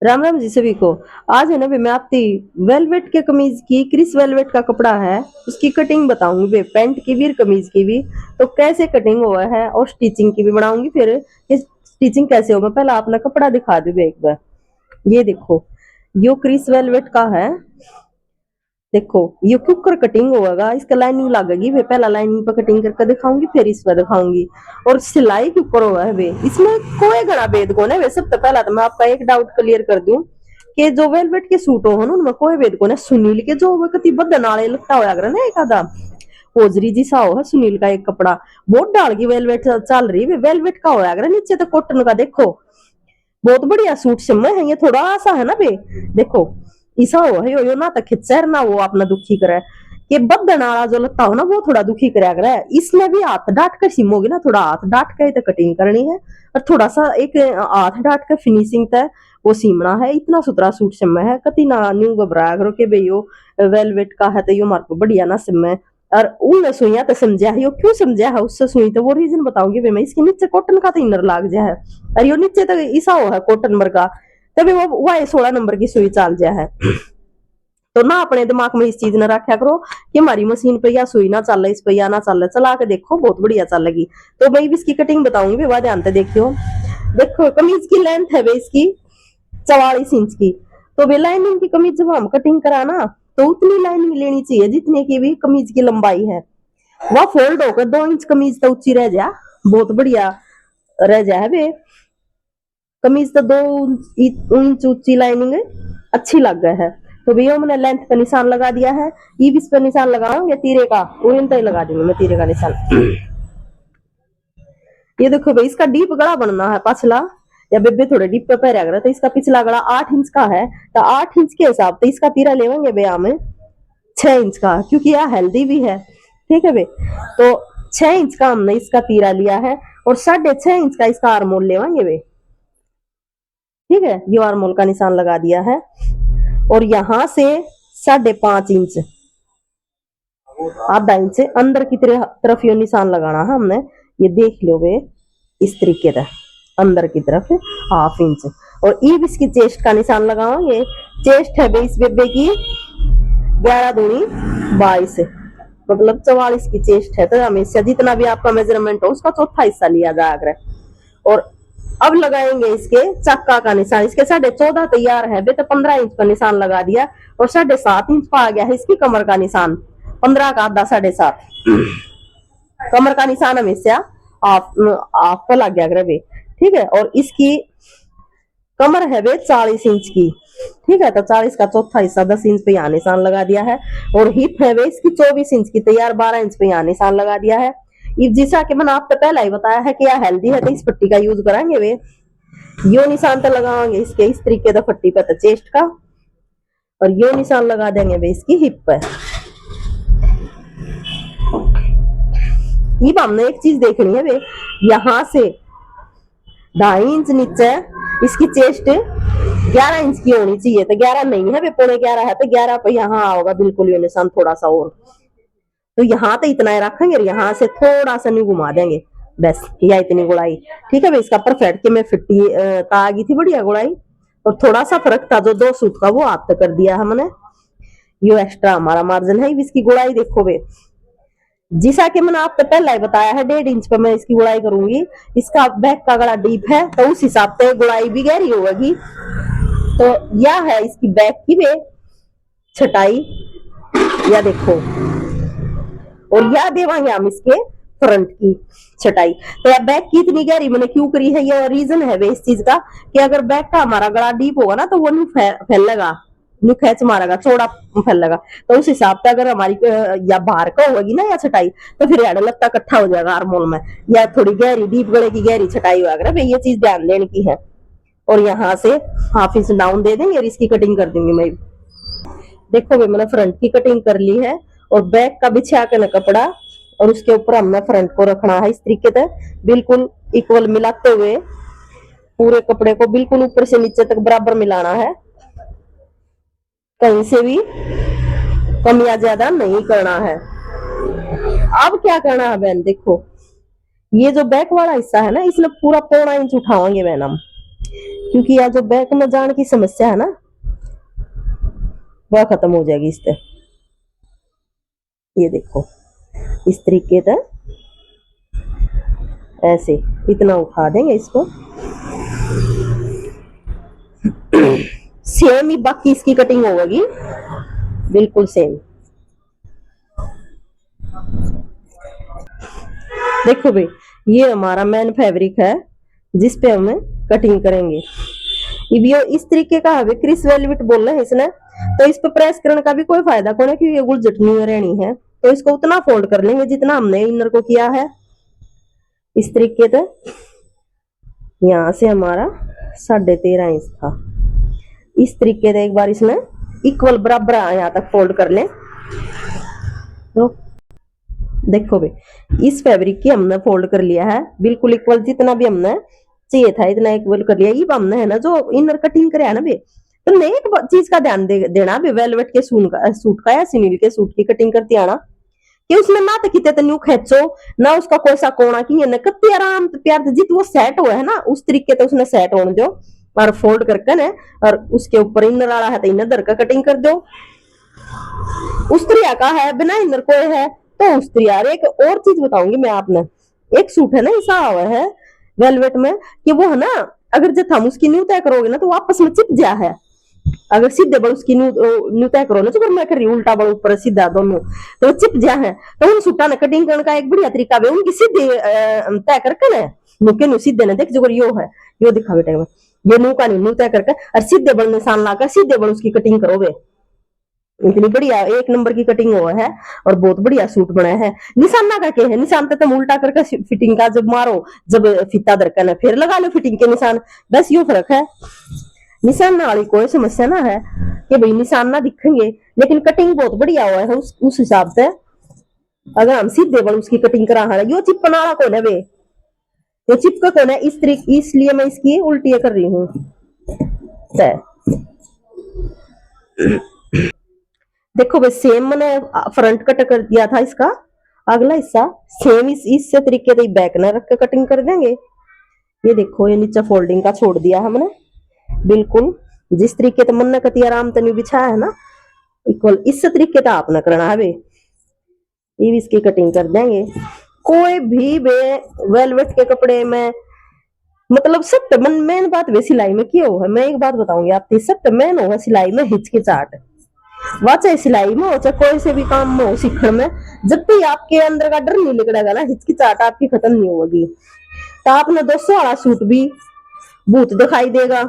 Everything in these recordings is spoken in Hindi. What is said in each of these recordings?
राम राम जी सभी को। आज है ना मैं आपकी वेलवेट के कमीज की क्रिस वेलवेट का कपड़ा है उसकी कटिंग बताऊंगी वे पैंट की भी और कमीज की भी। तो कैसे कटिंग हुआ है और स्टिचिंग की भी बनाऊंगी। फिर ये स्टिचिंग कैसे होगा पहले अपना कपड़ा दिखा दूं एक बार। ये देखो यो क्रिस वेलवेट का है। देखो ये कुकर कटिंग होगा इसका लाइनिंग लगेगी वे पहला लाइनिंग पर कटिंग करके दिखाऊंगी फिर इस पर दिखाऊंगी। और सिलाई के ऊपर हुआ है वे इसमें कोई घना भेद को ना वे। सब तो पहला तो मैं आपका एक डाउट क्लियर कर दूं कि जो वेलवेट के सूट हो ना उनमें कोई भेद को ना। सुनील के जो कति बदन नाले लगता होया करे ना एक आधा होजरी जी सा हो है सुनील का एक कपड़ा बहुत डाल की वेलवेट चल रही है वेलवेट का होया करे नीचे तो कॉटन का। देखो बहुत बढ़िया सूट समय है ये थोड़ा सा है ना बे। देखो ऐसा हो है यो ना तो खिंचर ना वो अपना दुखी करे कि बदन वाला जो लगता हो ना वो थोड़ा दुखी कराया करे। इसमें भी हाथ डांट कर सिमोगी ना थोड़ा हाथ डांट के तो कटिंग करनी है और थोड़ा सा एक हाथ डांट कर फिनिशिंग तक वो सीमना है। इतना सुथरा सूट समय है कति ना न्यू घबराया करो कि भाई यो वेलवेट का है तो यो मार को बढ़िया ना समय। और उन सुइया तो समझा है यो क्यों समझा है उससे सुई तो वो रीजन बताऊंगी भाई मैं। इसके नीचे कॉटन का तो इनर लाग जा है और यो नीचे तो ऐसा हो है कॉटन वर्ग का तभी वो 16 नंबर की सुई चाल जा है। तो ना अपने दिमाग में इस चीज ने रखा करो कि हमारी मशीन पे या सुई ना चल इस पे या ना चल चला के देखो बहुत बढ़िया चलेगी। तो भाई इसकी कटिंग बताऊंगी वह ध्यान से देखियो। देखो कमीज की लेंथ है भाई इसकी 44 इंच की। तो वे लाइनिंग की कमीज जब हम कटिंग कराना तो उतनी लाइनिंग लेनी चाहिए जितने की भी कमीज की लंबाई है। वह फोल्ड होकर 2 इंच कमीज तो ऊंची रह जा बहुत बढ़िया रह जाए वे। कमीज तो 2 इंच ऊंची लाइनिंग अच्छी लग गई है। तो भैया मैंने लेंथ का निशान लगा दिया है। ये भी इस पर निशान लगाऊंगे तीरे का वो इन तक लगा दूंगी मैं तीरे का निशान। ये देखो भाई इसका डीप गला बनना है पछला या बेबे थोड़े डीप पे पैर अगर तो इसका पिछला गला 8 इंच का है तो 8 इंच के हिसाब से इसका तीरा लेवेंगे भैया में 6 इंच का क्योंकि यह हेल्दी भी है। ठीक है भाई तो 6 इंच का हमने इसका तीरा लिया है और 6.5 इंच का इसका आर्मोल लेवेंगे भाई। ठीक है ये आर्मोल का निशान लगा दिया है और यहां से 5.5 इंच आधा इंच से अंदर की तरफ ये निशान लगाना है हमने। ये देख लो वे इस तरीके से अंदर की तरफ 1/2 इंच और ईब इसकी चेस्ट का निशान लगाओगे। चेस्ट है इस बेबे की 11 दूनी 22 मतलब 44 की चेस्ट है। तो हमेशा जितना भी आपका मेजरमेंट हो उसका चौथा हिस्सा लिया जाएगा। और अब लगाएंगे इसके चक्का का निशान। इसके 14.5 तैयार है बे तो 15 इंच का निशान लगा दिया और 7.5 इंच पर आ गया है इसकी कमर का निशान। 15 का आधा 7.5 कमर का निशान हमेशा आप पर लग गया ग्रबे। ठीक है और इसकी कमर है बे 40 इंच की। ठीक है तो 40 का चौथा हिस्सा 10 इंच पे यहाँ निशान लगा दिया है। और हिप है बे इसकी 24 इंच की तैयार 12 इंच पे यहाँ निशान लगा दिया है। जैसा कि मैंने आपको पहला ही बताया है कि यह हेल्दी है तो इस पट्टी का यूज करेंगे वे। यो निशान तो लगाएंगे इसके इस तरीके का पट्टी पे तो चेस्ट का और यो निशान लगा देंगे वे इसकी हिप पर। ये हमने एक चीज देखनी है वे यहाँ से 2.5 इंच नीचे इसकी चेस्ट 11 इंच की होनी चाहिए तो 11 नहीं है वे 11.25 है तो 11 पे यहाँ आओगा बिल्कुल ये निशान थोड़ा सा और। तो यहाँ तो इतना ही रखेंगे और यहाँ से थोड़ा सा नहीं घुमा देंगे बस या इतनी गुड़ाई। ठीक है भाई इसका परफेक्ट के में फिट्टी आ गई थी बढ़िया गुड़ाई और थोड़ा सा फर्क था जो 2 सूट का वो आप तक कर दिया हमने। यो एक्स्ट्रा हमारा मार्जिन है इसकी गुड़ाई देखो वे जैसा कि मैंने आपको पहले ही बताया है 1.5 इंच पर मैं इसकी गुड़ाई करूंगी। इसका बैक का गला डीप है तो उस हिसाब से गुड़ाई भी गहरी होगी। तो यह है इसकी बैक की वे छटाई या देखो और यह देवांगे हम इसके फ्रंट की छटाई। तो यह बैक की इतनी गहरी मैंने क्यों करी है ये रीजन है वे इस चीज का कि अगर बैक का हमारा गला डीप होगा ना तो वो नहीं फैलेगा न्यू खेच मारेगा चौड़ा फैलेगा। तो उस हिसाब से अगर हमारी या बाहर का होगी ना या छटाई तो फिर यार लगता इकट्ठा हो जाएगा आर्मोल में या थोड़ी गहरी डीप गले की गहरी छटाई होगा ना ये चीज ध्यान देने की है। और यहाँ से 1/2 इंच डाउन दे देंगे और इसकी कटिंग कर दूंगी मैं। देखो भाई मैंने फ्रंट की कटिंग कर ली है और बैक का बिछा के ना कपड़ा और उसके ऊपर हमने फ्रंट को रखना है इस तरीके से बिल्कुल इक्वल मिलाते हुए पूरे कपड़े को बिल्कुल ऊपर से नीचे तक बराबर मिलाना है। कहीं से भी कम या ज्यादा नहीं करना है। अब क्या करना है बहन देखो ये जो बैक वाला हिस्सा है ना इसमें पूरा 1.25 इंच उठाएंगे बहन हम क्योंकि यहाँ जो बैक में जाने की समस्या है ना, वह खत्म हो जाएगी इससे। ये देखो इस तरीके से ऐसे इतना उठा देंगे इसको। सेम ही बाकी इसकी कटिंग होगी, बिल्कुल सेम। देखो भाई, ये हमारा मेन फैब्रिक है जिस पे हमें कटिंग करेंगे। ये इस तरीके का है, क्रिस वेलवेट बोल रहे हैं इसने, तो इस पे प्रेस करने का भी कोई फायदा कौन है, क्योंकि ये गुलजट नहीं रहनी है। तो इसको उतना फोल्ड कर लेंगे जितना हमने इनर को किया है, इस तरीके से। यहाँ से हमारा 13.5 इंच था, इस तरीके से एक बार इसमें इक्वल बराबर यहाँ तक फोल्ड कर लें। तो देखो भाई, इस फैब्रिक की हमने फोल्ड कर लिया है बिल्कुल इक्वल, जितना भी हमने चाहिए था इतना इक्वल कर लिया। ये हमने है ना जो इनर कटिंग करे है ना भाई, तो मैं एक चीज का ध्यान देना भी, वेलवेट के सूट का या सिनील के सूट की कटिंग करती आना कि उसमें ना तो कितने तन्यू खेचो ना उसका कोई सा कोना की है ना, कत्ती आराम प्यार जित वो सेट हुआ है ना उस तरीके से उसने सेट होने दो और फोल्ड करके ना, और उसके ऊपर इनर वाला है तो इनर दर का कटिंग कर दो। उस तरिया का है बिना इनर को है तो उस तरिया। एक और चीज बताऊंगी मैं आपने, एक सूट है ना ऐसा हुआ है वेलवेट में कि वो है ना, अगर जब हम उसकी न्यू तय करोगे ना तो वो आपस में चिप जा है। अगर सीधे बल उसकी न्यू तय करो ना, तो मैं कर रही हूँ उल्टा बल ऊपर सीधा दोनों, तो चिप जा है। तो उन सूटा ने कटिंग करने का एक बढ़िया तरीका है, उनकी सीधे तय करके ना नुके नु सीधे ने देख जो यो है यो दिखा बेटे में, ये नु का न्यू तय करके और सीधे बल निशान लाकर सीधे बल उसकी कटिंग करोगे। इतनी बढ़िया एक नंबर की कटिंग हुआ है और बहुत बढ़िया सूट बना है। निशाना का क्या है, निशान पे तुम उल्टा करके फिटिंग का जब मारो, जब फीता दरकन है फिर लगा लो फिटिंग के निशान, बस यो फर्क है। निशान वाली कोई समस्या ना है कि भाई निशान ना दिखेंगे, लेकिन कटिंग बहुत बढ़िया हुआ है उस हिसाब से। अगर हम सीधे बल उसकी कटिंग करा है, यो चिपकने वाला कौन है वे, ये चिपका कौन है इस तरीके, इसलिए मैं इसकी उल्टी कर रही हूँ। देखो भाई सेम मैंने फ्रंट कट कर दिया था, इसका अगला हिस्सा सेम इससे तरीके से बैक ना रख के कटिंग कर देंगे। ये देखो ये नीचे फोल्डिंग का छोड़ दिया हमने, बिल्कुल जिस तरीके से मन कती आराम तनी बिछाया है ना इक्वल, इस तरीके से आपने करना है। ये भी इसकी कटिंग कर देंगे। कोई भी वेलवेट के कपड़े में मतलब सब मेन बात वे सिलाई में क्यों है, मैं एक बात बताऊंगी आपकी, सब मेन होगा सिलाई में हिचकिचाहट। वह चाहे सिलाई में हो चाहे कोई से भी काम में हो सीखने में, जब भी आपके अंदर का डर नहीं निकलेगा ना, हिचकिचाहट आपकी खत्म नहीं होगी। तो आपने 200 वाला सूट भी भूत दिखाई देगा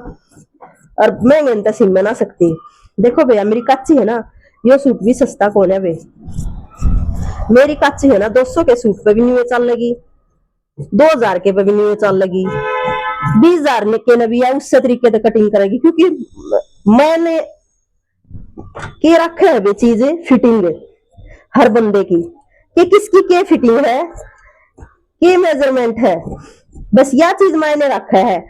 और महंगे तसीम में ना सकती। देखो भैया मेरी कच्ची है ना, ये सूट भी सस्ता कौन है भाई, मेरी कच्ची है ना 200 के सूट पे भी नहीं चल लगी, 2000 के पे भी नहीं चल लगी, 20,000 के ने भी है उससे तरीके से कटिंग करेगी। क्योंकि मैंने के रखे है वे चीजें फिटिंग हर बंदे की, कि किसकी के फिटिंग है, के मेजरमेंट है, बस यह चीज मैंने रखा है।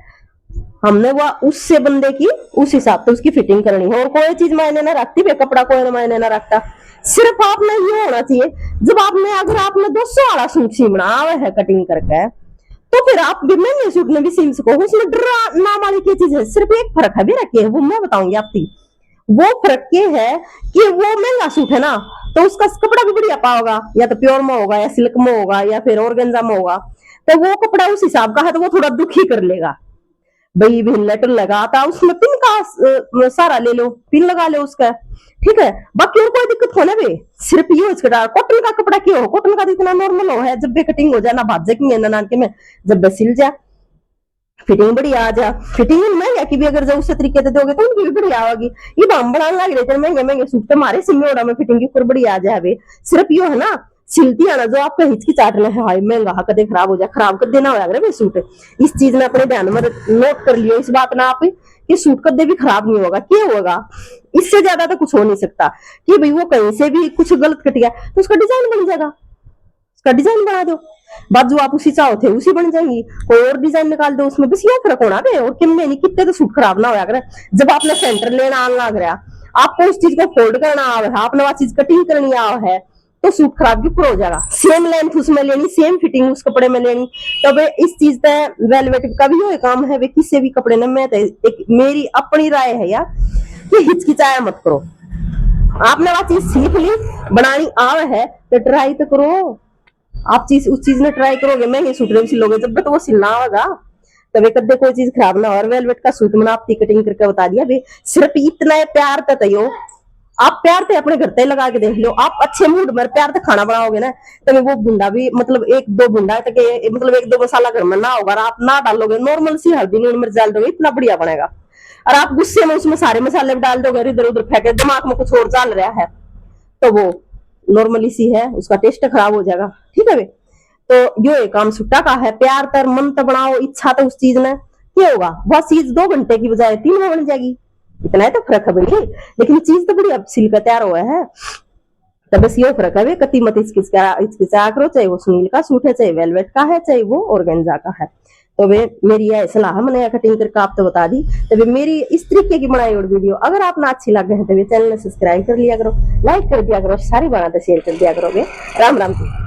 हमने वह उससे बंदे की उस हिसाब से उसकी फिटिंग करनी है, और कोई चीज मैंने ना रखती वे कपड़ा कोई मैंने ना रखता। सिर्फ आपने ये होना चाहिए, जब आपने अगर आपने 200 वाला सूट सीमना है कटिंग करके, तो फिर आप भी महंगे सूट में भी सीम सको, उसमें डरा नाम वाली की चीज है। सिर्फ एक फर्क है भी रखिए, वो मैं बताऊंगी आपकी। वो फर्क ये है कि वो महंगा सूट है ना, तो उसका कपड़ा भी बढ़िया पाओगा, या तो प्योर में होगा या सिल्क में होगा या फिर ऑर्गेन्जा में होगा, तो वो कपड़ा उस हिसाब का है तो वो थोड़ा दुखी कर लेगा। भाई भी लेटर लगाता उसमें पिन का सारा ले लो, पिन लगा लो उसका, ठीक है। बाकी और कोई दिक्कत होने भी, सिर्फ यूज करा कॉटन का कपड़ा क्यों हो, कॉटन का तो इतना नॉर्मल हो है, जब भी कटिंग हो जाए ना भाजे की नान के में, जब बस सिल जाए फिटिंग बढ़िया आ जा। फिटिंग महंगा की भी अगर जब उससे तरीके से दोगे तो उनकी भी बढ़िया आएगी। ये दाम बढ़ाने लग रहे थे महंगे महंगे सूट तो हमारे सिम्मे में फिटिंग की ऊपर बढ़िया आ जाए। सिर्फ यो है ना सिलती है ना जो आपका हिचकिचाहट है, हाय महंगा कदे खराब हो जाए, खराब कर देना होगा सूट। इस चीज ने अपने ध्यान में नोट कर लियो इस बात ना आप कि सूट कदे भी खराब नहीं होगा। क्या होगा इससे ज्यादा तो कुछ हो नहीं सकता कि भाई वो कहीं से भी कुछ गलत कट गया तो उसका डिजाइन बन जाएगा, उसका डिजाइन बना दो, बाजू आप उसी चाहो थे उसी बन जाएंगी, कोई और डिजाइन निकाल दो उसमें, बस ये फर्क होना है। और कितने नहीं कितने तो सूट खराब ना होया करे। जब आपने सेंटर लेना आन लग रहा, आपको उस चीज को फोल्ड करना आव है, आपने वह चीज कटिंग करनी आव है, तो सूट खराब भी पूरा हो जाएगा। सेम लेंथ उसमें लेनी, सेम फिटिंग उस कपड़े में लेनी। तो वे इस चीज का वेलवेट का भी ये काम है, वे किसी भी कपड़े में मैं एक मेरी अपनी राय है यार कि हिचकिचाया मत करो। आपने वो चीज सीख ली, बनानी आवे है तो ट्राई तो करो। आप चीज उस चीज ने ट्राई करोगे, महंगे सूट में सिलोगे जब तो वो सिलना होगा, तब कदे कोई चीज खराब ना हो। और वेलवेट का सूट मैंने आपकी कटिंग करके बता दिया भी, सिर्फ इतना प्यार तय आप प्यार थे अपने घर पे लगा के देख लो। आप अच्छे मूड में प्यार से खाना बनाओगे ना, तभी वो बुंदा भी मतलब एक दो बुंदा तक मतलब एक दो मसाला घर में ना होगा, आप ना डालोगे, नॉर्मल सी हल्दी नून मिर्च डाल दोगे, इतना बढ़िया बनेगा। और आप गुस्से में उसमें सारे मसाले डाल दोगे, इधर उधर फेंके, दिमाग में कुछ और चल रहा है, तो वो नॉर्मली सी है, उसका टेस्ट खराब हो जाएगा। ठीक है। तो यो काम सुट्टा का है, प्यार तर मन तो बनाओ, इच्छा तो उस चीज ने क्या होगा, वह चीज 2 घंटे की बजाय 3 में बन जाएगी। इतना ही तो फर्क है भाई, लेकिन चीज तो बड़ी अब सिल का तैयार हुआ है। तो बस ये फर्क है, कति मत हिचकिचा करो, चाहे वो सुनील का सूट है, चाहे वेलवेट का है, चाहे वो ऑर्गेन्जा का है। तो वे मेरी यह सलाह मैंने कटिंग करके आप तो बता दी। तो मेरी इस तरीके की बनाई और वीडियो अगर आप ना अच्छी लगे है तो चैनल सब्सक्राइब कर लिया करो, लाइक कर दिया करो, सारी बातें शेयर कर दिया करोगे। राम राम जी।